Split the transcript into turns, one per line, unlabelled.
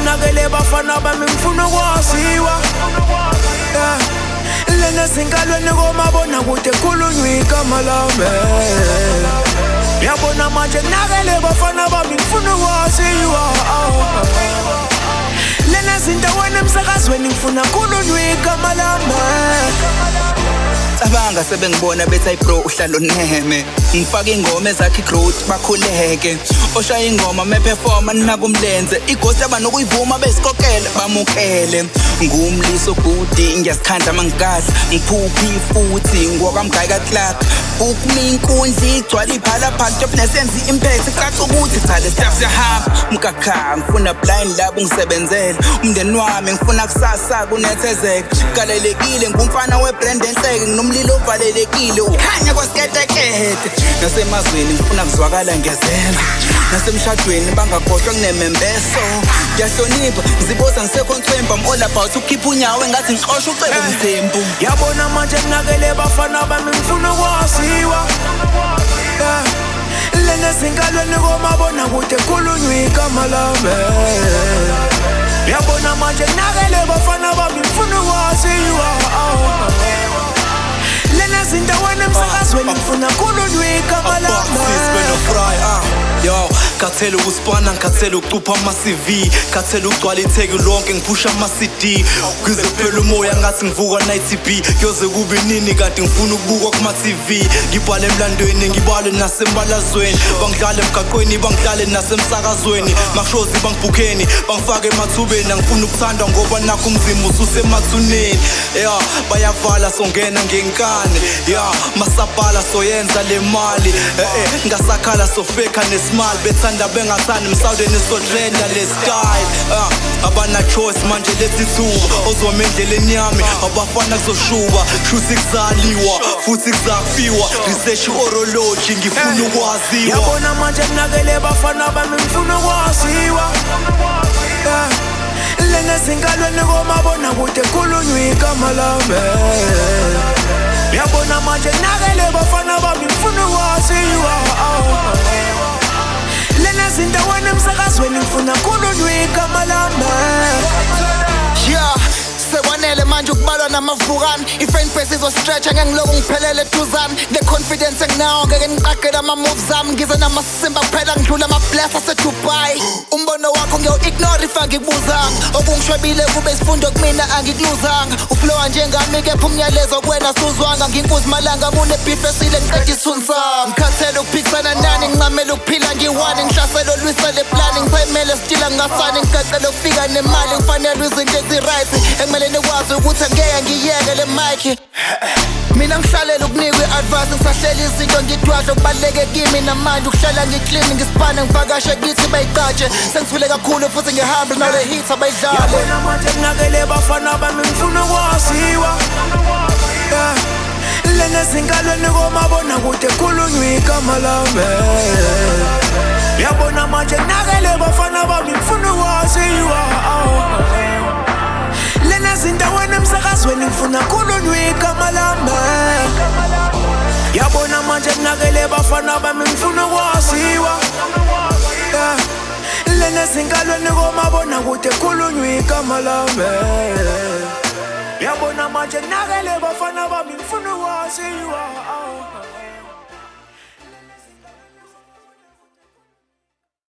nakele bafana bami ngifuna ukwaziwa. Lena singalweni komabona kude khulunywa igama lami. Yabona manje nakele bafana bami ngifuna ukwaziwa. Lena zindaweni emsakazweni ngifuna khulunywa igama lami.
Cabanga sebengibona bethi bro uhlalo neme ngifaka ingoma ezakhe growth bakhuleke oshaya ingoma me performa nakumlenze ighost abanokuyivuma besikokela bamukele ngumliso good ngiyasikhandla mangikadla ngiphuphi futhi ngokwamgayi ka club ukuminkundla igcwala iphala phansi job nesenze impact icaca ukuthi cha le stuff siyahamba mkakha ngifuna blind labo ngisebenzele umndeni wami ngifuna kusasa kunethezeke kalelekile ngumfana webrand enhleke nomlilo ovalelekile ukhanya kwasiketekete nasemazweni ngifuna kuzwakala ngezembe nasemshadweni bangakhohlwa kunemembeso ngiyahlonipha ngiziboza ngisekhonthwemba I'm all about ukukhipha unyawo engathi ngixosha ucebe umthembu.
Yabona manje nakele bafana bami ngifuna ukwaziwa. Lena singalweni komabona kude khulunywa igama lami. Yabona manje nakele bafana bami ngifuna ukwaziwa. Lena zindaweni emsakazweni ngifuna khulunywa igama lami.
Yo, kathela ukusipana, kathela ukucupha ama-CV, kathela ukugcwala itheki lonke ngiphusha ama-CD. Kuze kuphela umoya ngathi ngivuka na-ITB, kuyoze kube nini kade ngifuna ukubukwa kuma-TV. Ngibhale emlandweni, ngibhale nasembalazweni, bangidlale emgaqweni, bangidlale nasemsakazweni. Makushozi bangibhukheni, bangifake emathubeni, angifuna ukuthandwa ngoba nakho umzimba ususemathuneni. Yeah, bayavala songena ngenkani, yeah, masabhala soyenza le mali. Ngasakhala sofeka nesimali bethanda bengathandi msawdeni sodrenda le style. Abana choice manje lethi thuba ozoma endleleni yami abafana kuzoshuba shuthi kuzaliwa futhi kuzafiwa research orology ngifuna ukwaziwa.
Yabona manje nakele bafana bami ngifuna ukwaziwa. Lena singalweni komabona kude khulunywa igama lami. Yabona manje nakele bafana bami ngifuna ukwaziwa. Lena zindaweni emsakazweni ngifuna khulunywa igama lami.
Yeah, sekwanele manje ukubalwa namavukani i-friend base izostretcha ngengiloko ngiphelele eduzane the confidence enginawo ngeke ngiqaqele ama-moves ami ngize namasimba kuphela ngidlula ama-bless aseDubai. Umbono wakho ngiyawu-ignore if angikubuzanga okungishwebile kube isifundo kumina angikuluzanga uflowa njengami kepha umnyalezo kuwena suzwanga nginkuzi malanga mune-beef esile ngiqeda isithunzanga ngikhathele ukuphikisana nani ngincamele ukuphila ngiwani ngihlaselo lwisele plani ngisayimele sitila ngingasani ngigaqele ukufika nemali ngifanele izinto ezi-right ekumele nikwazi ukuthi angeke ngiyeke le mic. Mina ngihlalela ukunikwa i-advice ngisahleli izinto ngidwadla okubaluleke kimi namanje ukuhlala ngiklini ngisipane ngivakashe kithi bayiqatshe sengithule kakhulu futhi ngihambe nale hits abayidlale.
Yabona manje nakele bafana bami ngifuna ukwaziwa. Lena singalweni komabona kude khulunywa igama lami. Yabona manje nakele bafana bami ngifuna ukwaziwa. Lena zindaweni emsakazweni ngifuna khulunywa igama lami. Yabona manje nakele bafana bami ngifuna ukwaziwa. Lena singalweni komabona kude khulunywa igama lami. Yabona manje nakele bafana bami ngifuna ukwaziwa.